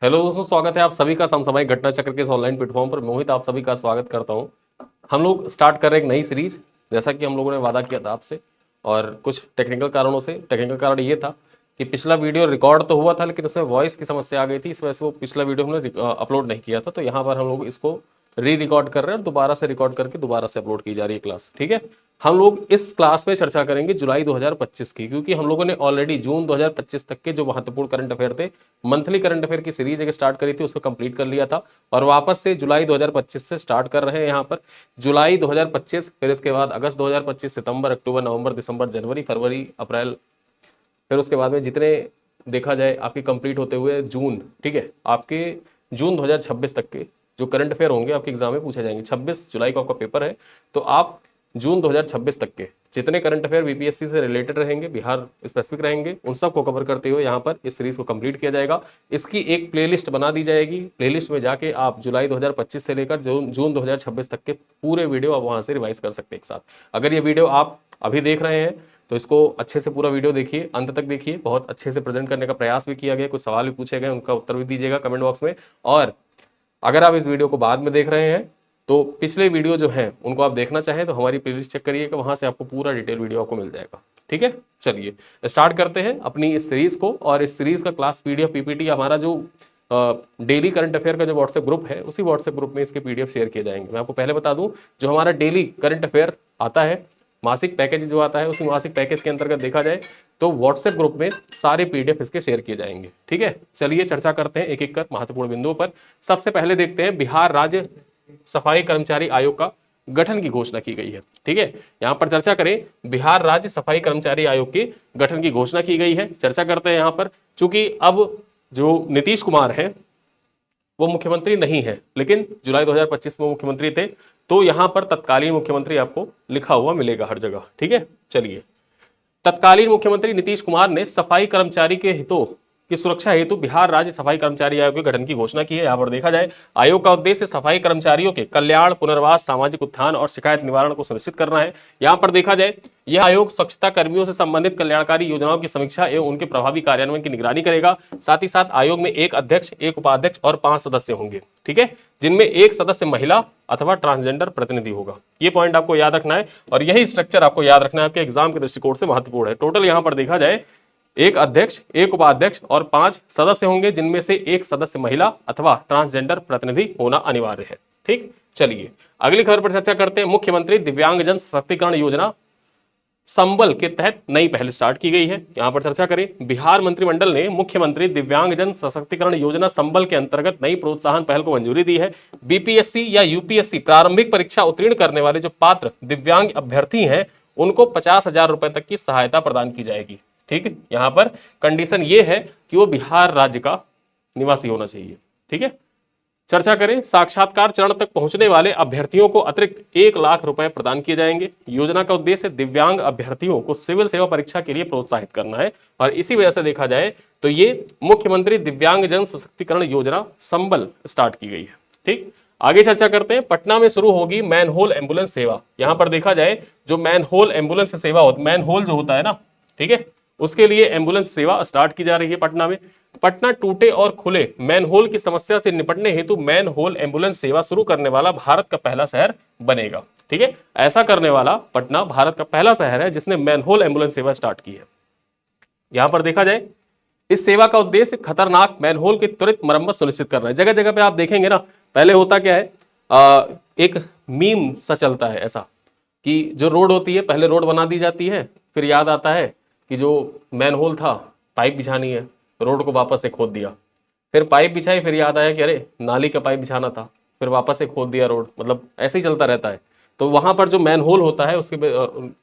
Hello दोस्तों, स्वागत है आप सभी का समसामयिक घटना चक्र के इस ऑनलाइन प्लेटफॉर्म पर। मोहित आप सभी का स्वागत करता हूं। हम लोग स्टार्ट कर रहे हैं एक नई सीरीज, जैसा कि हम लोगों ने वादा किया था आपसे। और कुछ टेक्निकल कारणों से, टेक्निकल कारण ये था कि पिछला वीडियो रिकॉर्ड तो हुआ था लेकिन उसमें वॉइस की समस्या आ गई थी, इस वजह से वो पिछला वीडियो हमने अपलोड नहीं किया था। तो यहाँ पर हम लोग इसको री रिकॉर्ड कर रहे हैं और दोबारा से रिकॉर्ड करके दोबारा से अपलोड की जा रही है क्लास। ठीक है, हम लोग इस क्लास में चर्चा करेंगे जुलाई 2025 की, क्योंकि हम लोगों ने ऑलरेडी जून 2025 तक के जो महत्वपूर्ण करंट अफेयर थे, मंथली करंट अफेयर की सीरीज एक स्टार्ट करी थी, उसको कंप्लीट कर लिया था। और वापस से जुलाई 2025 से स्टार्ट कर रहे हैं यहाँ पर जुलाई 2025, फिर इसके बाद अगस्त 2025, सितंबर, अक्टूबर, नवंबर, दिसंबर, जनवरी, फरवरी, अप्रैल, फिर उसके बाद में जितने देखा जाए आपकी कंप्लीट होते हुए जून। ठीक है, आपके जून 2026 तक के जो करंट अफेयर होंगे आपके एग्जाम में पूछे जाएंगे। 26 जुलाई को आपका पेपर है, तो आप जून 2026 तक के जितने करंट अफेयर बीपीएससी से रिलेटेड रहेंगे, बिहार स्पेसिफिक रहेंगे, उन सब को कवर करते हुए यहाँ पर इस सीरीज को कंप्लीट किया जाएगा। इसकी एक प्लेलिस्ट बना दी जाएगी, प्लेलिस्ट में जाके आप जुलाई 2025 से लेकर जून 2026 तक के पूरे वीडियो आप वहां से रिवाइज कर सकते हैं एक साथ। अगर ये वीडियो आप अभी देख रहे हैं तो इसको अच्छे से पूरा वीडियो देखिए, अंत तक देखिए। बहुत अच्छे से प्रेजेंट करने का प्रयास भी किया गया, कुछ सवाल भी पूछे गए, उनका उत्तर भी दीजिएगा कमेंट बॉक्स में। और अगर आप इस वीडियो को बाद में देख रहे हैं तो पिछले वीडियो जो है उनको आप देखना चाहें तो हमारी प्लेलिस्ट चेक करिएगा, वहां से आपको पूरा डिटेल वीडियो आपको मिल जाएगा। ठीक है, चलिए स्टार्ट करते हैं अपनी इस सीरीज को। और इस सीरीज का क्लास पीडीएफ पीपीटी हमारा जो डेली करंट अफेयर का जो व्हाट्सएप ग्रुप है, उसी व्हाट्सएप ग्रुप में इसके पीडीएफ शेयर किए जाएंगे। मैं आपको पहले बता दूं, जो हमारा डेली करंट अफेयर आता है, मासिक पैकेज जो आता है, उसी मासिक पैकेज के अंतर्गत देखा जाए तो व्हाट्सएप ग्रुप में सारे पीडीएफ इसके शेयर किए जाएंगे। ठीक है, चलिए चर्चा करते हैं एक एक कर महत्वपूर्ण बिंदुओं पर। सबसे पहले देखते हैं बिहार राज्य सफाई कर्मचारी आयोग का गठन की घोषणा की गई है। ठीक है, यहां पर चर्चा करें, बिहार राज्य सफाई कर्मचारी आयोग के गठन की घोषणा की गई है। चर्चा करते हैं यहां पर, चूंकि अब जो नीतीश कुमार है वो मुख्यमंत्री नहीं है, लेकिन जुलाई 2025 में मुख्यमंत्री थे, तो यहां पर तत्कालीन मुख्यमंत्री आपको लिखा हुआ मिलेगा हर जगह। ठीक है, चलिए, तत्कालीन मुख्यमंत्री नीतीश कुमार ने सफाई कर्मचारी के हितों की सुरक्षा हेतु बिहार राज्य सफाई कर्मचारी आयोग के गठन की घोषणा की है। यहां पर देखा जाए, आयोग का उद्देश्य सफाई कर्मचारियों के कल्याण, पुनर्वास, सामाजिक उत्थान और शिकायत निवारण को सुनिश्चित करना है। यहां पर देखा जाए, यह आयोग स्वच्छता कर्मियों से संबंधित कल्याणकारी योजनाओं की समीक्षा एवं उनके प्रभावी कार्यान्वयन की निगरानी करेगा। साथ ही साथ आयोग में एक अध्यक्ष, एक उपाध्यक्ष और 5 सदस्य होंगे। ठीक है, जिनमें एक सदस्य महिला अथवा ट्रांसजेंडर प्रतिनिधि होगा। ये पॉइंट आपको याद रखना है और यही स्ट्रक्चर आपको याद रखना है, आपके एग्जाम के दृष्टिकोण से महत्वपूर्ण है। टोटल यहां पर देखा जाए, एक अध्यक्ष, एक उपाध्यक्ष और 5 सदस्य होंगे, जिनमें से एक सदस्य महिला अथवा ट्रांसजेंडर प्रतिनिधि होना अनिवार्य है। ठीक, चलिए अगली खबर पर चर्चा करते हैं। मुख्यमंत्री दिव्यांगजन सशक्तिकरण योजना संबल के तहत नई पहल स्टार्ट की गई है। यहां पर चर्चा करें, बिहार मंत्रिमंडल ने मुख्यमंत्री दिव्यांगजन सशक्तिकरण योजना संबल के अंतर्गत नई प्रोत्साहन पहल को मंजूरी दी है। बीपीएससी या यूपीएससी प्रारंभिक परीक्षा उत्तीर्ण करने वाले जो पात्र दिव्यांग अभ्यर्थी हैं, उनको 50,000 रुपए तक की सहायता प्रदान की जाएगी। ठीक है, यहां पर कंडीशन ये है कि वो बिहार राज्य का निवासी होना चाहिए। ठीक है, चर्चा करें, साक्षात्कार चरण तक पहुंचने वाले अभ्यर्थियों को अतिरिक्त 1,00,000 रुपए प्रदान किए जाएंगे। योजना का उद्देश्य दिव्यांग अभ्यर्थियों को सिविल सेवा परीक्षा के लिए प्रोत्साहित करना है और इसी वजह से देखा जाए तो ये मुख्यमंत्री दिव्यांग जन सशक्तिकरण योजना संबल स्टार्ट की गई है। ठीक, आगे चर्चा करते हैं। पटना में शुरू होगी मैनहोल एम्बुलेंस सेवा। यहां पर देखा जाए, जो मैनहोल एम्बुलेंस सेवा होती, मैनहोल जो होता है ना, ठीक है, उसके लिए एम्बुलेंस सेवा स्टार्ट की जा रही है पटना में। पटना टूटे और खुले मैनहोल की समस्या से निपटने हेतु मैनहोल एम्बुलेंस सेवा शुरू करने वाला भारत का पहला शहर बनेगा। ठीक है, ऐसा करने वाला पटना भारत का पहला शहर है जिसने मैनहोल एम्बुलेंस सेवा स्टार्ट की है। यहां पर देखा जाए, इस सेवा का उद्देश्य खतरनाक मैनहोल की त्वरित मरम्मत सुनिश्चित करना है। जगह जगह पे आप देखेंगे ना, पहले होता क्या है, एक मीम सा चलता है ऐसा कि जो रोड होती है, पहले रोड बना दी जाती है, फिर याद आता है कि जो मैनहोल था, पाइप बिछानी है, रोड को वापस से खोद दिया, फिर पाइप बिछाई, फिर याद आया कि अरे नाली का पाइप बिछाना था, फिर वापस से खोद दिया रोड। मतलब ऐसे ही चलता रहता है। तो वहां पर जो मैनहोल होता है उसके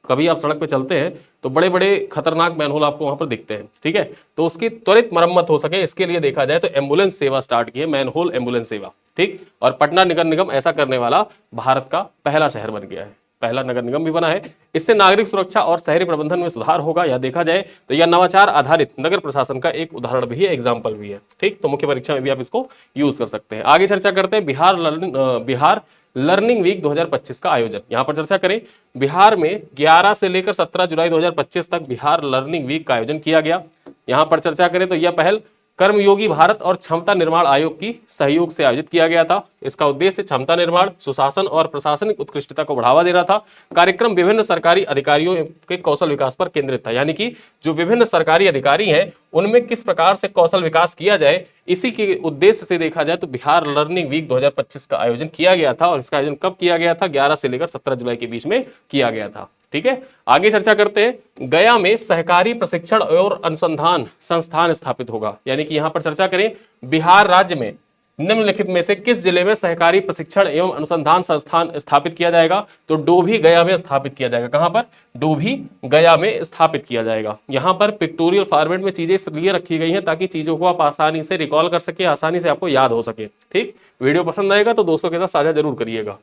कभी आप सड़क पे चलते हैं तो बड़े बड़े खतरनाक मैनहोल आपको वहां पर दिखते हैं। ठीक है, तो उसकी त्वरित मरम्मत हो सके इसके लिए देखा जाए तो एम्बुलेंस सेवा स्टार्ट की है, मैनहोल एम्बुलेंस सेवा। ठीक, और पटना नगर निगम ऐसा करने वाला भारत का पहला शहर बन गया है, पहला नगर निगम भी बना है। इससे नागरिक सुरक्षा और शहरी प्रबंधन में सुधार होगा। या देखा जाए तो यह नवाचार आधारित नगर प्रशासन का एक उदाहरण भी है, एग्जाम्पल भी है। ठीक, तो मुख्य परीक्षा में भी आप इसको यूज कर सकते हैं। आगे चर्चा करते हैं बिहार लर्निंग वीक 2025 का आयोजन। यहां पर चर्चा करें, बिहार में 11 से लेकर 17 जुलाई 2025 तक बिहार लर्निंग वीक का आयोजन किया गया। यहां पर चर्चा करें तो यह पहल कर्मयोगी भारत और क्षमता निर्माण आयोग की सहयोग से आयोजित किया गया था। इसका उद्देश्य क्षमता निर्माण, सुशासन और प्रशासनिक उत्कृष्टता को बढ़ावा देना था। कार्यक्रम विभिन्न सरकारी अधिकारियों के कौशल विकास पर केंद्रित था, यानी कि जो विभिन्न सरकारी अधिकारी हैं उनमें किस प्रकार से कौशल विकास किया जाए, इसी के उद्देश्य से देखा जाए तो बिहार लर्निंग वीक 2025 का आयोजन किया गया था। और इसका आयोजन कब किया गया था? 11 से लेकर 17 जुलाई के बीच में किया गया था। ठीक है, आगे चर्चा करते हैं। गया में सहकारी प्रशिक्षण और अनुसंधान संस्थान स्थापित होगा, यानी कि यहां पर चर्चा करें बिहार राज्य में निम्नलिखित में से किस जिले में सहकारी प्रशिक्षण एवं अनुसंधान संस्थान स्थापित किया जाएगा? तो डोभी गया में स्थापित किया जाएगा। कहां पर? डोभी गया में स्थापित किया जाएगा। यहां पर पिक्टोरियल फॉर्मेट में चीजें इसलिए रखी गई हैं ताकि चीजों को आप आसानी से रिकॉल कर सके, आसानी से आपको याद हो सके। ठीक, वीडियो पसंद आएगा तो दोस्तों के साथ साझा जरूर करिएगा।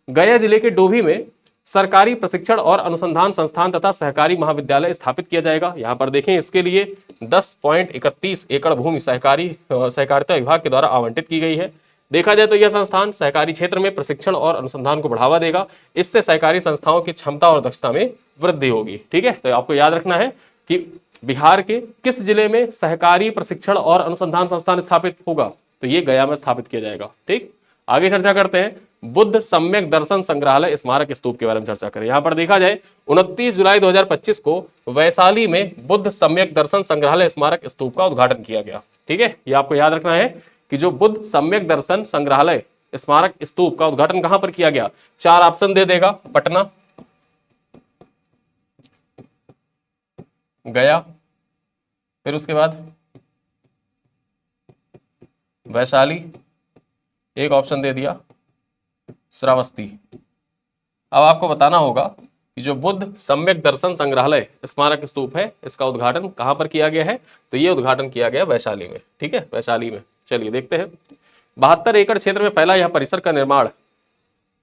गया जिले के डोभी में सरकारी प्रशिक्षण और अनुसंधान संस्थान तथा सहकारी महाविद्यालय स्थापित किया जाएगा। यहां पर देखें, इसके लिए 10.31 एकड़ भूमि सहकारिता विभाग के द्वारा आवंटित की गई है। देखा जाए तो यह संस्थान सहकारी क्षेत्र में प्रशिक्षण और अनुसंधान को बढ़ावा देगा। इससे सहकारी संस्थाओं की क्षमता और दक्षता में वृद्धि होगी। ठीक है, तो आपको याद रखना है कि बिहार के किस जिले में सहकारी प्रशिक्षण और अनुसंधान संस्थान स्थापित होगा? तो ये गया में स्थापित किया जाएगा। ठीक, आगे चर्चा करते हैं। बुद्ध सम्यक दर्शन संग्रहालय स्मारक स्तूप के बारे में चर्चा करें। यहां पर देखा जाए 29 जुलाई 2025 को वैशाली में बुद्ध सम्यक दर्शन संग्रहालय स्मारक स्तूप का उद्घाटन किया गया। ठीक है, ये आपको याद रखना है कि जो बुद्ध सम्यक दर्शन संग्रहालय स्मारक स्तूप का उद्घाटन कहां पर किया गया? 4 ऑप्शन दे देगा। पटना, गया, फिर उसके बाद वैशाली, एक ऑप्शन दे दिया श्रावस्ती। अब आपको बताना होगा कि जो बुद्ध सम्यक दर्शन संग्रहालय स्मारक स्तूप है, इसका उद्घाटन कहां पर किया गया है? तो ये उद्घाटन किया गया वैशाली में। ठीक है, वैशाली में। चलिए देखते हैं। 72 एकड़ क्षेत्र में फैला यह परिसर का निर्माण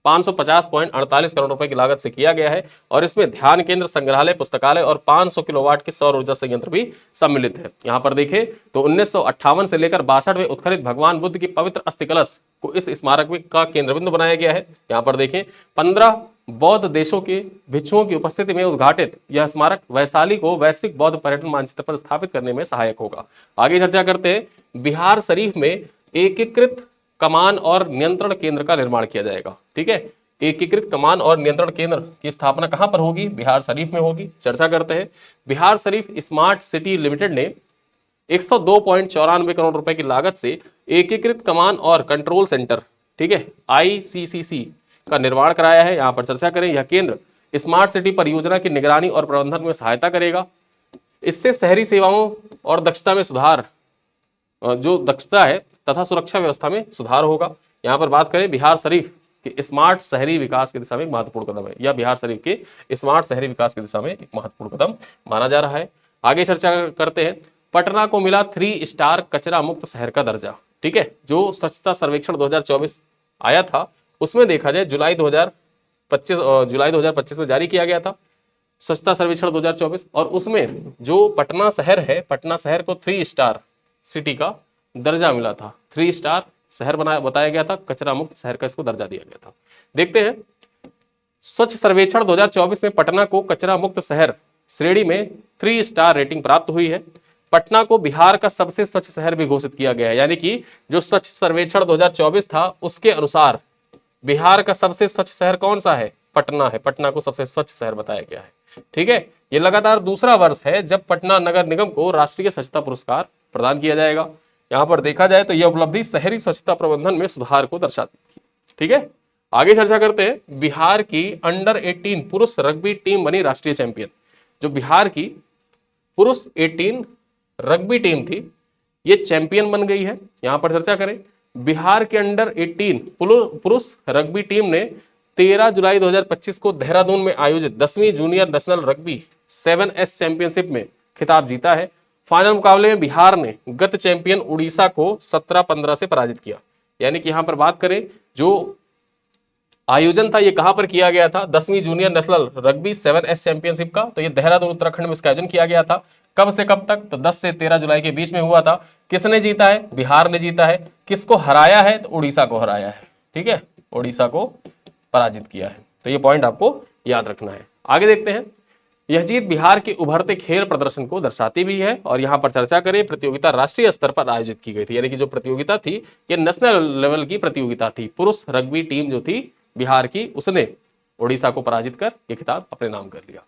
550.48 करोड़ रुपए की लागत से किया गया है और इसमें ध्यान केंद्र, संग्रहालय, पुस्तकालय और 500 किलोवाट के सौर ऊर्जा संयंत्र भी सम्मिलित है। यहां पर देखें तो 1958 से लेकर 62 में उत्खनन भगवान बुद्ध की पवित्र अस्थि कलश को इस स्मारक में का केंद्र बिंदु बनाया गया है। यहां पर देखें 15 बौद्ध देशों के भिक्षुओं की उपस्थिति में उद्घाटित यह स्मारक वैशाली को वैश्विक बौद्ध पर्यटन मानचित्र पर स्थापित करने में सहायक होगा। आगे चर्चा करते हैं। बिहार शरीफ में एकीकृत कमान और नियंत्रण केंद्र का निर्माण किया जाएगा। ठीक है, एकीकृत कमान और नियंत्रण केंद्र की स्थापना कहां पर होगी? बिहार शरीफ में होगी। चर्चा करते हैं। Bihar Sharif smart city limited ने 102.94 करोड़ रुपए की लागत से एकीकृत कमान और कंट्रोल सेंटर, ठीक है, ICCC का निर्माण कराया है। यहां पर चर्चा करें। यह केंद्र स्मार्ट सिटी परियोजना की निगरानी और प्रबंधन में सहायता करेगा। इससे शहरी सेवाओं और दक्षता में सुधार, जो दक्षता है तथा सुरक्षा व्यवस्था में सुधार होगा। यहां पर बात करें बिहार शरीफ के स्मार्ट शहरी विकास की दिशा में एक महत्वपूर्ण कदम है। यह बिहार शरीफ के स्मार्ट शहरी विकास की दिशा में एक महत्वपूर्ण कदम माना जा रहा है। आगे चर्चा करते हैं। पटना को मिला 3 स्टार कचरा मुक्त शहर का दर्जा। ठीक है, जो स्वच्छता सर्वेक्षण 2024 आया था उसमें देखा जाए जुलाई 2025 में जारी किया गया था स्वच्छता सर्वेक्षण 2024, और उसमें जो पटना शहर है, पटना शहर को 3 स्टार सिटी का दर्जा मिला था। 3 स्टार शहर बताया गया था, कचरा मुक्त शहर का इसको दर्जा दिया गया था। देखते हैं। स्वच्छ सर्वेक्षण 2024 में पटना को कचरा मुक्त शहर श्रेणी में 3 स्टार रेटिंग प्राप्त हुई है। पटना को बिहार का सबसे स्वच्छ शहर भी घोषित किया गया है, यानी कि जो स्वच्छ सर्वेक्षण 2024 था उसके अनुसार बिहार का सबसे स्वच्छ शहर कौन सा है? पटना है। पटना को सबसे स्वच्छ शहर बताया गया है। ठीक है, ये लगातार दूसरा वर्ष है जब पटना नगर निगम को राष्ट्रीय स्वच्छता पुरस्कार प्रदान किया जाएगा। यहां पर देखा जाए तो यह उपलब्धि शहरी स्वच्छता प्रबंधन में सुधार को दर्शाती है। ठीक है, आगे चर्चा करते हैं। बिहार की अंडर 18 पुरुष रग्बी टीम बनी राष्ट्रीय चैंपियन। जो बिहार की पुरुष 18 रग्बी टीम थी, ये चैंपियन बन गई है। यहां पर चर्चा करें। बिहार के अंडर 18 पुरुष रग्बी टीम ने 13 जुलाई 2025 को देहरादून में आयोजित 10वीं junior national rugby 7S championship में खिताब जीता है। फाइनल मुकाबले में बिहार ने गत चैंपियन उड़ीसा को 17-15 से पराजित किया। यानी कि यहां पर बात करें जो आयोजन था ये कहां पर किया गया था? 10वीं junior national rugby 7S championship का। तो ये देहरादून उत्तराखंड में इसका आयोजन किया गया था। कब से कब तक? तो 10 से 13 जुलाई के बीच में हुआ था। किसने जीता है? बिहार ने जीता है। किसको हराया है? तो उड़ीसा को हराया है। ठीक है, उड़ीसा को पराजित किया है। तो ये पॉइंट आपको याद रखना है। आगे देखते हैं। यह जीत बिहार के उभरते खेल प्रदर्शन को दर्शाती भी है। और यहाँ पर चर्चा करें, प्रतियोगिता राष्ट्रीय स्तर पर आयोजित की गई थी, यानी कि जो प्रतियोगिता थी ये नेशनल लेवल की प्रतियोगिता थी। पुरुष रग्बी टीम जो थी बिहार की, उसने उड़ीसा को पराजित कर ये खिताब अपने नाम कर लिया।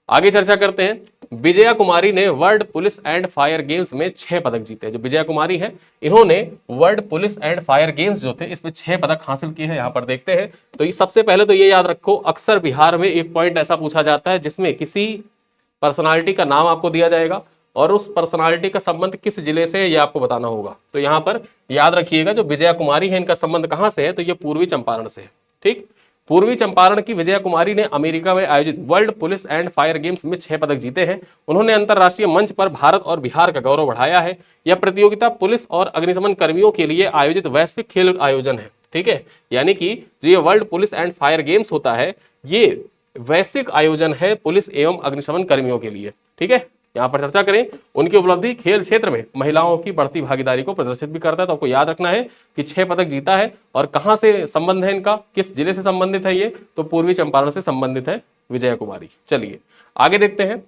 आगे चर्चा करते हैं, विजया कुमारी ने world police and fire games में 6 पदक जीते। जो विजया कुमारी है, इन्होंने world police and fire games जो थे इसमें 6 पदक हासिल किए हैं। यहां पर देखते हैं तो ये सबसे पहले तो ये याद रखो, अक्सर बिहार में एक पॉइंट ऐसा पूछा जाता है जिसमें किसी पर्सनालिटी का नाम आपको दिया जाएगा और उस पर्सनालिटी का संबंध किस जिले से है ये आपको बताना होगा। तो यहां पर याद रखिएगा, जो विजया कुमारी है इनका संबंध कहां से है, तो ये पूर्वी चंपारण से है। ठीक, पूर्वी चंपारण की विजया कुमारी ने अमेरिका में आयोजित world police and fire games में 6 पदक जीते हैं। उन्होंने अंतरराष्ट्रीय मंच पर भारत और बिहार का गौरव बढ़ाया है। यह प्रतियोगिता पुलिस और अग्निशमन कर्मियों के लिए आयोजित वैश्विक खेल आयोजन है। ठीक है, यानी कि जो ये world police and fire games होता है ये वैश्विक आयोजन है पुलिस एवं अग्निशमन कर्मियों के लिए। ठीक है, यहाँ पर चर्चा करें, उनकी उपलब्धि खेल क्षेत्र में महिलाओं की बढ़ती भागीदारी को प्रदर्शित भी करता है। तो आपको याद रखना है कि 6 पदक जीता है और कहां से संबंध है इनका, किस जिले से संबंधित है ये, तो पूर्वी चंपारण से संबंधित है विजया कुमारी। चलिए आगे देखते हैं,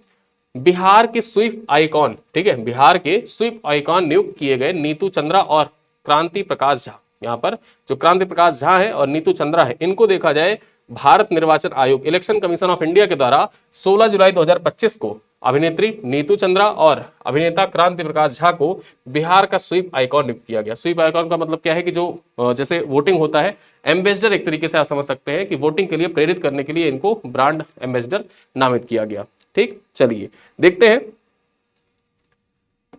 बिहार के स्वीप आइकॉन, ठीक है, बिहार के स्वीप आइकॉन नियुक्त किए गए नीतू चंद्रा और क्रांति प्रकाश झा। यहाँ पर जो क्रांति प्रकाश झा है और नीतू चंद्रा है, इनको देखा जाए भारत निर्वाचन आयोग इलेक्शन कमीशन ऑफ इंडिया के द्वारा 16 जुलाई 2025 को अभिनेत्री नीतू चंद्रा और अभिनेता क्रांति प्रकाश झा को बिहार का स्वीप आइकॉन नियुक्त किया गया। स्वीप आइकॉन का मतलब क्या है कि जो जैसे वोटिंग होता है, एम्बेसडर एक तरीके से आप समझ सकते हैं कि वोटिंग के लिए प्रेरित करने के लिए इनको ब्रांड एम्बेसडर नामित किया गया। ठीक, चलिए देखते हैं,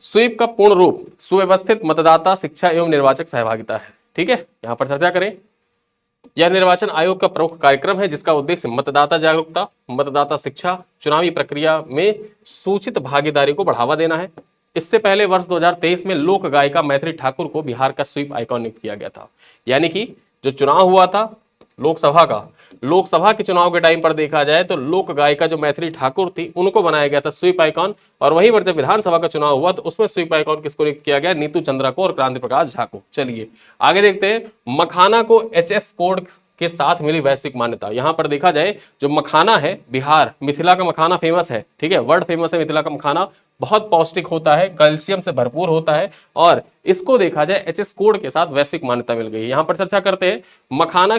स्वीप का पूर्ण रूप सुव्यवस्थित मतदाता शिक्षा एवं निर्वाचक सहभागिता है। ठीक है, यहां पर चर्चा करें, यह निर्वाचन आयोग का प्रमुख कार्यक्रम है जिसका उद्देश्य मतदाता जागरूकता, मतदाता शिक्षा, चुनावी प्रक्रिया में सूचित भागीदारी को बढ़ावा देना है। इससे पहले वर्ष 2023 में लोक गायिका मैथिली ठाकुर को बिहार का स्वीप आइकॉन नियुक्त किया गया था। यानी कि जो चुनाव हुआ था लोकसभा का, लोकसभा के चुनाव के टाइम पर देखा जाए तो लोक गायिका जो मैथिली ठाकुर थी उनको बनाया गया था स्वीप आइकॉन, और वहीं पर जब विधानसभा का चुनाव हुआ तो उसमें स्वीप आइकॉन किसको नियुक्त किया गया, नीतू चंद्रा को और क्रांति प्रकाश झा को। चलिए आगे देखते हैं, मखाना को HS कोड के साथ मिली वैश्विक मान्यता। यहां पर देखा जाए जो मखाना है बिहार, मिथिला का मखाना फेमस है। ठीक है, वर्ल्ड फेमस है मिथिला का मखाना, बहुत पौष्टिक होता है, कैल्शियम से भरपूर होता है और इसको देखा जाए HS कोड के साथ वैश्विक मान्यता मिल गई है। यहां पर चर्चा करते हैं, मखाना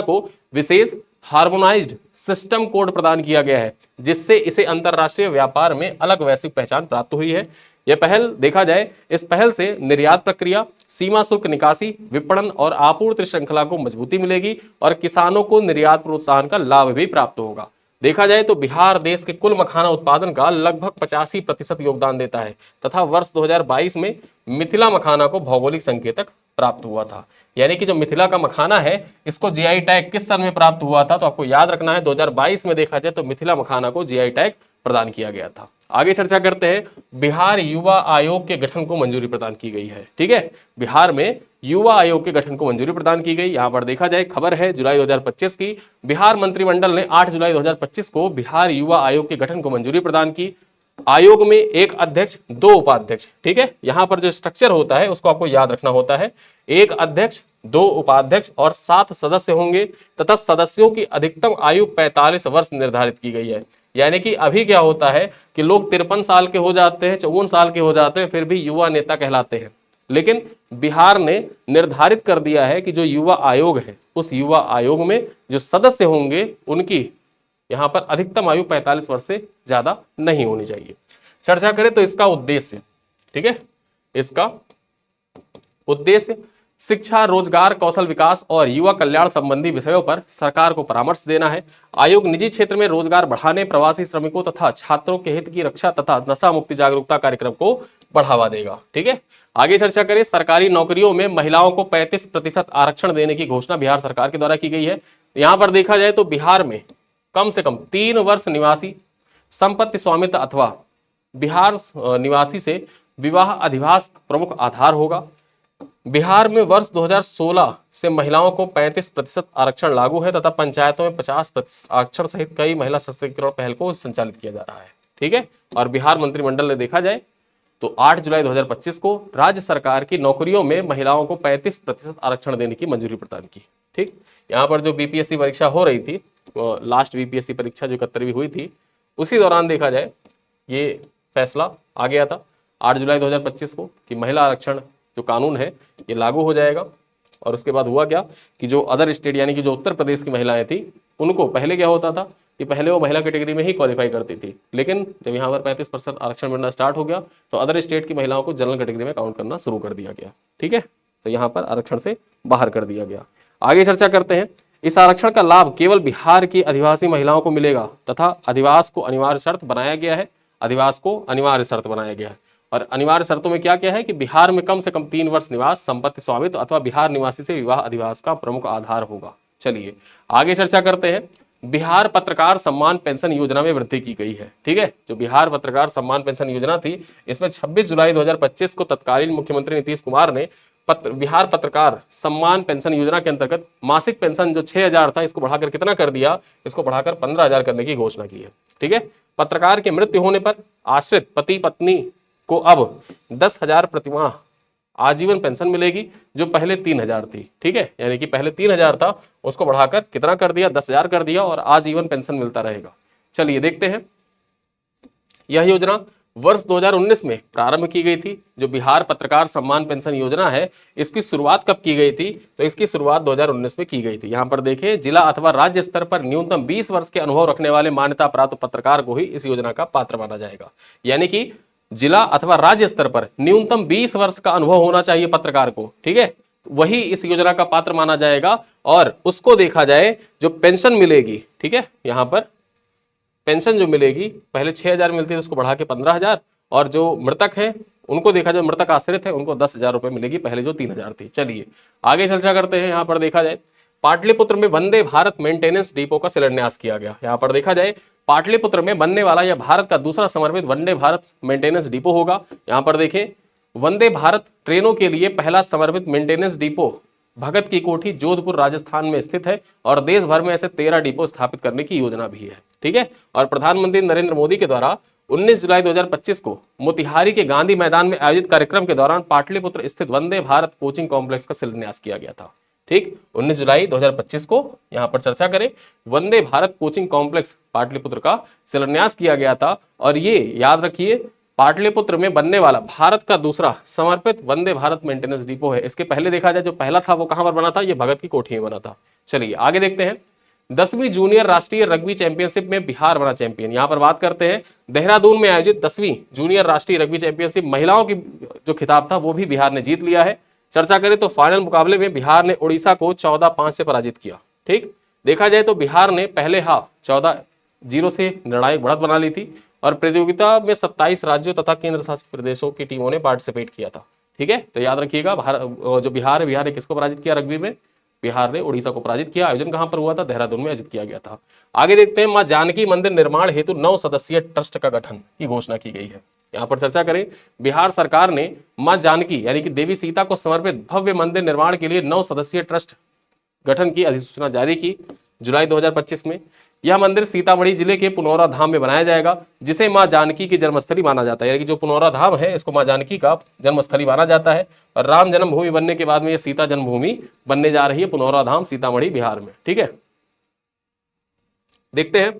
को विशेष हार्मोनाइज्ड सिस्टम कोड प्रदान किया गया है जिससे इसे अंतरराष्ट्रीय व्यापार में अलग वैश्विक पहचान प्राप्त हुई है। यह पहल देखा जाए, इस पहल से निर्यात प्रक्रिया, सीमा शुल्क निकासी, विपणन और आपूर्ति श्रृंखला को मजबूती मिलेगी और किसानों को निर्यात प्रोत्साहन का लाभ भी प्राप्त होगा। देखा जाए तो बिहार देश के कुल मखाना उत्पादन का लगभग 85% योगदान देता है तथा वर्ष 2022 में मिथिला मखाना को भौगोलिक संकेतक प्राप्त हुआ था। यानी कि जो मिथिला का मखाना है इसको GI टैग किस सन में प्राप्त हुआ था, तो आपको याद रखना है 2022 में देखा जाए तो मिथिला मखाना को GI टैग प्रदान किया गया था। आगे चर्चा करते हैं, बिहार युवा आयोग के गठन को मंजूरी प्रदान की गई है। ठीक है, बिहार में युवा आयोग के गठन को मंजूरी प्रदान की गई। यहां पर देखा जाए खबर है जुलाई 2025 की, बिहार मंत्रिमंडल ने 8 जुलाई 2025 को बिहार युवा आयोग के गठन को मंजूरी प्रदान की। आयोग में एक अध्यक्ष, 2 उपाध्यक्ष। ठीक है, यहां पर जो स्ट्रक्चर होता है उसको आपको याद रखना होता है, एक अध्यक्ष, 2 उपाध्यक्ष और 7 सदस्य होंगे तथा सदस्यों की अधिकतम आयु 45 वर्ष निर्धारित की गई है। यानी कि अभी क्या होता है कि लोग 53 साल के हो जाते हैं, 54 साल के हो जाते हैं, फिर भी युवा नेता कहलाते हैं। लेकिन बिहार ने निर्धारित कर दिया है कि जो युवा आयोग है उस युवा आयोग में जो सदस्य होंगे उनकी यहां पर अधिकतम आयु 45 वर्ष से ज्यादा नहीं होनी चाहिए। चर्चा करें तो इसका उद्देश्य, ठीक है, इसका उद्देश्य शिक्षा, रोजगार, कौशल विकास और युवा कल्याण संबंधी विषयों पर सरकार को परामर्श देना है। आयोग निजी क्षेत्र में रोजगार बढ़ाने, प्रवासी श्रमिकों तथा छात्रों के हित की रक्षा तथा नशा मुक्ति जागरूकता कार्यक्रम को बढ़ावा देगा। ठीक है, आगे चर्चा करें, सरकारी नौकरियों में महिलाओं को 35% आरक्षण देने की घोषणा बिहार सरकार के द्वारा की गई है। यहां पर देखा जाए तो बिहार में कम से कम 3 वर्ष निवासी संपत्ति स्वामित्व अथवा बिहार निवासी से विवाह अधिवास प्रमुख आधार होगा। बिहार में वर्ष 2016 से महिलाओं को 35% आरक्षण लागू है तथा पंचायतों में 50% आरक्षण सहित कई महिला सशक्तिकरण पहल को संचालित किया जा रहा है। ठीक है, और बिहार मंत्रिमंडल ने देखा जाए तो 8 जुलाई 2025 को राज्य सरकार की नौकरियों में महिलाओं को 35% आरक्षण देने की मंजूरी प्रदान की। ठीक, यहाँ पर जो BPSC परीक्षा हो रही थी लास्ट बीपीएससी परीक्षा जो 71वीं हुई थी, उसी दौरान देखा जाए ये फैसला आ गया था 8 जुलाई 2025 को कि महिला आरक्षण जो कानून है ये लागू हो जाएगा। और उसके बाद हुआ क्या कि जो अदर स्टेट यानी कि जो उत्तर प्रदेश की महिलाएं थी, उनको पहले क्या होता था कि पहले वो महिला कैटेगरी में ही क्वालिफाई करती थी, लेकिन जब यहाँ पर 35% आरक्षण मिलना स्टार्ट हो गया तो अदर स्टेट की महिलाओं को जनरल कैटेगरी में काउंट करना शुरू कर दिया गया। ठीक है, तो यहाँ पर आरक्षण से बाहर कर दिया गया। आगे चर्चा करते हैं। इस आरक्षण का लाभ केवल बिहार की अधिवासी महिलाओं को मिलेगा तथा अधिवास को अनिवार्य शर्त बनाया गया है। अधिवास को अनिवार्य शर्त बनाया गया है और अनिवार्य शर्तों में क्या क्या है कि बिहार में कम से कम 3 वर्ष निवास, संपत्ति स्वामित्व अथवा बिहार निवासी से विवाह अधिवास का प्रमुख आधार होगा। चलिए आगे चर्चा करते हैं। बिहार पत्रकार सम्मान पेंशन योजना में वृद्धि की गई है। ठीक है, जो बिहार पत्रकार सम्मान पेंशन योजना थी, इसमें 26 जुलाई 2025 को तत्कालीन मुख्यमंत्री नीतीश कुमार ने बिहार पत्रकार सम्मान पेंशन योजना के अंतर्गत मासिक पेंशन जो 6,000 था, इसको बढ़ाकर कितना कर दिया, इसको बढ़ाकर 15,000 करने की घोषणा की है। ठीक है, पत्रकार के मृत्यु होने पर आश्रित पति पत्नी को अब 10,000 प्रतिमाह आजीवन पेंशन मिलेगी, जो पहले 3,000 थी। ठीक है, यानी कि पहले 3,000 था, उसको बढ़ाकर कितना कर दिया, 10,000 कर दिया और आजीवन पेंशन मिलता रहेगा। चलिए देखते हैं। यह योजना वर्ष 2019 में प्रारंभ की गई थी। जो बिहार पत्रकार सम्मान पेंशन योजना है, इसकी शुरुआत कब की गई थी, तो इसकी शुरुआत 2019 में की गई थी। यहां पर देखें, जिला अथवा राज्य स्तर पर न्यूनतम 20 वर्ष के अनुभव रखने वाले मान्यता प्राप्त पत्रकार को ही इस योजना का पात्र माना जाएगा। यानी कि जिला अथवा राज्य स्तर पर न्यूनतम 20 वर्ष का अनुभव होना चाहिए पत्रकार को। ठीक है, वही इस योजना का पात्र माना जाएगा और उसको देखा जाए जो पेंशन मिलेगी। ठीक है, यहां पर पेंशन जो मिलेगी, पहले 6,000 मिलती है, उसको बढ़ा के 15,000 और जो मृतक है उनको देखा जाए, मृतक आश्रित है, उनको 10,000 रुपए मिलेगी, पहले जो 3,000 थी। चलिए आगे चर्चा करते हैं। यहाँ पर देखा जाए पाटलिपुत्र में वंदे भारत मेंटेनेंस डिपो का शिलान्यास किया गया। यहाँ पर देखा जाए पाटलिपुत्र में बनने वाला यह भारत का दूसरा समर्पित वंदे भारत मेंटेनेंस डिपो होगा। यहाँ पर देखें, वंदे भारत ट्रेनों के लिए पहला समर्पित मेंटेनेंस डिपो भगत की कोठी जोधपुर राजस्थान में स्थित है और देश भर में ऐसे 13 डिपो स्थापित करने की योजना भी है। ठीक है, और प्रधानमंत्री नरेंद्र मोदी के द्वारा 19 जुलाई 2025 को मोतिहारी के गांधी मैदान में आयोजित कार्यक्रम के दौरान पाटलिपुत्र स्थित वंदे भारत कोचिंग कॉम्प्लेक्स का शिलान्यास किया गया था। ठीक, 19 जुलाई 2025 को यहां पर चर्चा करें, वंदे भारत कोचिंग कॉम्प्लेक्स पाटलिपुत्र का शिलान्यास किया गया था। और ये याद रखिए, पाटलिपुत्र में बनने वाला भारत का दूसरा समर्पित वंदे भारत मेंटेनेंस डिपो है। इसके पहले देखा जाए जो पहला था वो कहां पर बना था, ये भगत की कोठी में बना था। चलिए आगे देखते हैं। 10वीं जूनियर राष्ट्रीय रग्बी चैंपियनशिप में बिहार बना चैंपियन। यहां पर बात करते हैं, देहरादून में आयोजित 10वीं जूनियर राष्ट्रीय रग्बी चैंपियनशिप महिलाओं की जो खिताब था वो भी बिहार ने जीत लिया है। चर्चा करें तो फाइनल मुकाबले में बिहार ने उड़ीसा को 14-5 से पराजित किया। ठीक, देखा जाए तो बिहार ने पहले हाफ 14-0 से निर्णायक बढ़त बना ली थी और प्रतियोगिता में 27 राज्यों तथा केंद्र शासित प्रदेशों की टीमों ने पार्टिसिपेट किया था। ठीक है, तो याद रखिएगा, जो बिहार है, बिहार ने किसको पराजित किया रग्बी में, बिहार ने उड़ीसा को पराजित किया। आयोजन कहां पर हुआ था, देहरादून में आयोजित किया गया था। आगे देखते हैं, मां जानकी मंदिर निर्माण हेतु 9 सदस्यीय ट्रस्ट का गठन की घोषणा की गई है। यहां पर चर्चा करें, बिहार सरकार ने मां जानकी यानी कि देवी सीता को समर्पित भव्य मंदिर निर्माण के लिए 9 सदस्यीय ट्रस्ट गठन की अधिसूचना जारी की जुलाई 2025 में। यह मंदिर सीतामढ़ी जिले के पुनौरा धाम में बनाया जाएगा, जिसे मां जानकी की जन्मस्थली माना जाता है। यानी कि जो पुनौरा धाम है, इसको मां जानकी का जन्मस्थली माना जाता है और राम जन्मभूमि बनने के बाद में यह सीता जन्मभूमि बनने जा रही है, पुनौरा धाम सीतामढ़ी बिहार में। ठीक है, देखते हैं।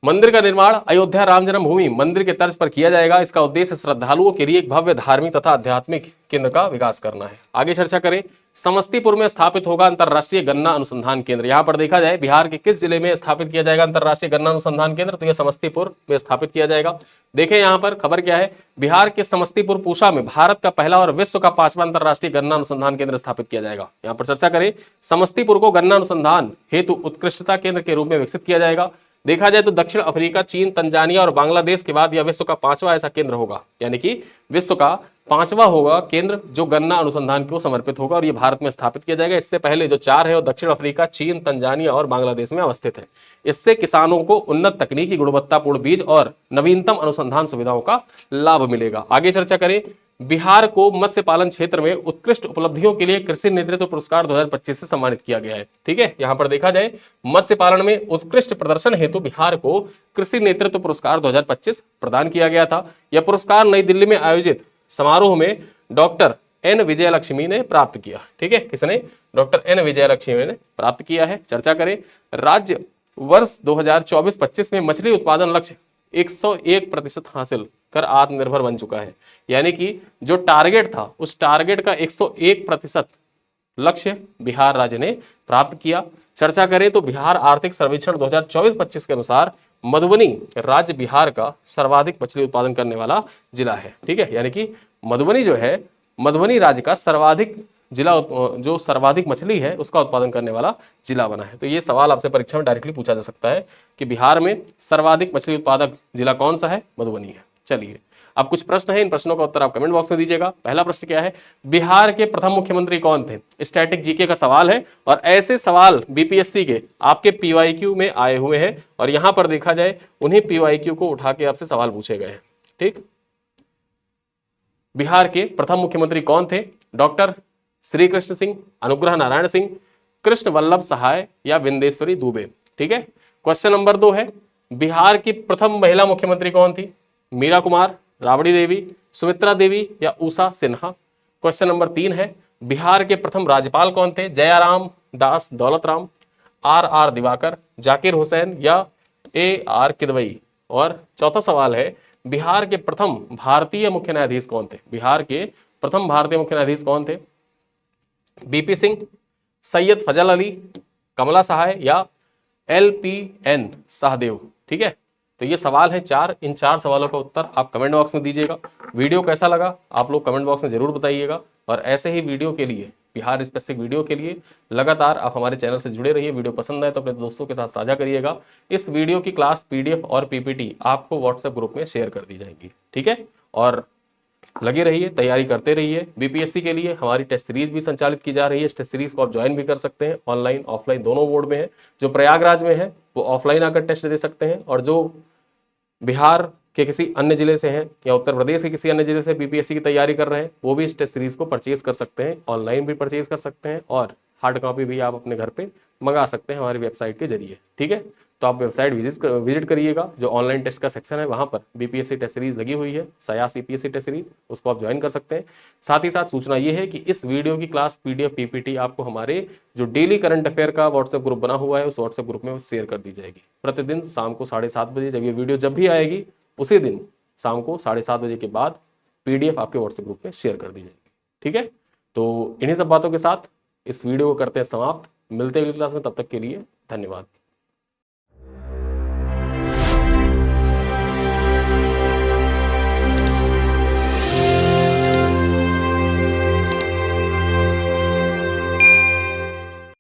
मंदिर का निर्माण अयोध्या राम जन्मभूमि मंदिर के तर्ज पर किया जाएगा। इसका उद्देश्य श्रद्धालुओं के लिए एक भव्य धार्मिक तथा आध्यात्मिक केंद्र का विकास करना है। आगे चर्चा करें, समस्तीपुर में स्थापित होगा अंतरराष्ट्रीय गन्ना अनुसंधान केंद्र। यहां पर देखा जाए बिहार के किस जिले में स्थापित किया जाएगा अंतरराष्ट्रीय गन्ना अनुसंधान केंद्र, तो यह समस्तीपुर में स्थापित किया जाएगा। देखें यहां पर खबर क्या है, बिहार के समस्तीपुर पूसा में भारत का पहला और विश्व का 5वां अंतरराष्ट्रीय गन्ना अनुसंधान केंद्र स्थापित किया जाएगा। यहां पर चर्चा करें, समस्तीपुर को गन्ना अनुसंधान हेतु उत्कृष्टता केंद्र के रूप में विकसित किया जाएगा। देखा जाए तो दक्षिण अफ्रीका, चीन, तंजानिया और बांग्लादेश के बाद यह विश्व का 5वां ऐसा केंद्र होगा, यानी कि विश्व का 5वां होगा केंद्र जो गन्ना अनुसंधान को समर्पित होगा और ये भारत में स्थापित किया जाएगा। इससे पहले जो 4 है वो दक्षिण अफ्रीका, चीन, तंजानिया और बांग्लादेश में अवस्थित है। इससे किसानों को उन्नत तकनीकी, गुणवत्तापूर्ण बीज और नवीनतम अनुसंधान सुविधाओं का लाभ मिलेगा। आगे चर्चा करें, बिहार को मत्स्य पालन क्षेत्र में उत्कृष्ट उपलब्धियों के लिए कृषि नेतृत्व पुरस्कार 2025 से सम्मानित किया गया है। ठीक है, यहां पर देखा जाए मत्स्य पालन में उत्कृष्ट प्रदर्शन हेतु बिहार को कृषि नेतृत्व पुरस्कार 2025 प्रदान किया गया था। यह पुरस्कार नई दिल्ली में आयोजित समारोह में डॉक्टर एन विजयलक्ष्मी ने प्राप्त किया। ठीक है, किसने? डॉक्टर एन विजयलक्ष्मी ने प्राप्त किया है। चर्चा करें, राज्य वर्ष 2024-25 में मछली उत्पादन लक्ष्य 101% हासिल कर आत्मनिर्भर बन चुका है। यानी कि जो टारगेट था उस टारगेट का 101% लक्ष्य बिहार राज्य ने प्राप्त किया। चर्चा करें तो बिहार आर्थिक सर्वेक्षण 2024-25 के अनुसार मधुबनी राज्य बिहार का सर्वाधिक मछली उत्पादन करने वाला जिला है। ठीक है, यानी कि मधुबनी जो है, मधुबनी राज्य का सर्वाधिक जिला, जो सर्वाधिक मछली है उसका उत्पादन करने वाला जिला बना है। तो ये सवाल आपसे परीक्षा में डायरेक्टली पूछा जा सकता है कि बिहार में सर्वाधिक मछली उत्पादक जिला कौन सा है? मधुबनी है। चलिए, अब कुछ प्रश्न है, इन प्रश्नों का उत्तर आप कमेंट बॉक्स में दीजिएगा। पहला प्रश्न क्या है? बिहार के प्रथम मुख्यमंत्री कौन थे? स्टैटिक जीके का सवाल है और ऐसे सवाल बीपीएससी के आपके पीवाईक्यू में आए हुए हैं और यहां पर देखा जाए उन्हीं पीवाईक्यू को उठा के आपसे सवाल पूछे गए हैं। ठीक, बिहार के प्रथम मुख्यमंत्री कौन थे? डॉक्टर श्री कृष्ण सिंह, अनुग्रह नारायण सिंह, कृष्ण वल्लभ सहाय या बिंदेश्वरी दुबे। ठीक है। क्वेश्चन नंबर 2 है, बिहार की प्रथम महिला मुख्यमंत्री कौन थी? मीरा कुमार, राबड़ी देवी, सुमित्रा देवी या उषा सिन्हा। क्वेश्चन नंबर 3 है, बिहार के प्रथम राज्यपाल कौन थे? जयाराम दास दौलतराम, आर दिवाकर, जाकिर हुसैन या AR किदवई। और चौथा सवाल है, बिहार के प्रथम भारतीय मुख्य न्यायाधीश कौन थे? बिहार के प्रथम भारतीय मुख्य न्यायाधीश कौन थे? BP सिंह, सैयद फजल अली, कमला सहाय या LPN शाहदेव। ठीक है, तो ये सवाल है 4। इन 4 सवालों का उत्तर आप कमेंट बॉक्स में दीजिएगा। वीडियो कैसा लगा आप लोग कमेंट बॉक्स में जरूर बताइएगा और ऐसे ही वीडियो के लिए, बिहार स्पेसिफिक वीडियो के लिए लगातार आप हमारे चैनल से जुड़े रहिए। वीडियो पसंद आए तो अपने दोस्तों के साथ साझा करिएगा। इस वीडियो की क्लास PDF और PPT आपको व्हाट्सएप ग्रुप में शेयर कर दी जाएगी। ठीक है, और लगे रहिए, तैयारी करते रहिए। बीपीएससी के लिए हमारी टेस्ट सीरीज भी संचालित की जा रही है। इस टेस्ट सीरीज को आप ज्वाइन भी कर सकते हैं, ऑनलाइन ऑफलाइन दोनों मोड में है। जो प्रयागराज में है वो ऑफलाइन आकर टेस्ट दे सकते हैं और जो बिहार के किसी अन्य जिले से हैं या उत्तर प्रदेश के किसी अन्य जिले से बीपीएससी की तैयारी कर रहे हैं वो भी इस टेस्ट सीरीज को परचेज कर सकते हैं, ऑनलाइन भी परचेज कर सकते हैं और हार्ड कॉपी भी आप अपने घर पे मंगा सकते हैं हमारी वेबसाइट के जरिए। ठीक है, तो आप वेबसाइट विजिट करिएगा, जो ऑनलाइन टेस्ट का सेक्शन है वहां पर बीपीएससी टेस्ट सीरीज लगी हुई है, सयास यूपीएससी टेस्ट सीरीज, उसको आप ज्वाइन कर सकते हैं। साथ ही साथ सूचना ये है कि इस वीडियो की क्लास PDF PPT आपको हमारे जो डेली करंट अफेयर का व्हाट्सएप ग्रुप बना हुआ है उस व्हाट्सएप ग्रुप में शेयर कर दी जाएगी। प्रतिदिन शाम को 7:30 बजे जब ये वीडियो जब भी आएगी उसी दिन शाम को 7:30 बजे के बाद PDF आपके व्हाट्सएप ग्रुप में शेयर कर दी जाएगी। ठीक है, तो इन्हीं सब बातों के साथ इस वीडियो को करते हैं समाप्त। मिलते हैं अगली क्लास में, तब तक के लिए धन्यवाद।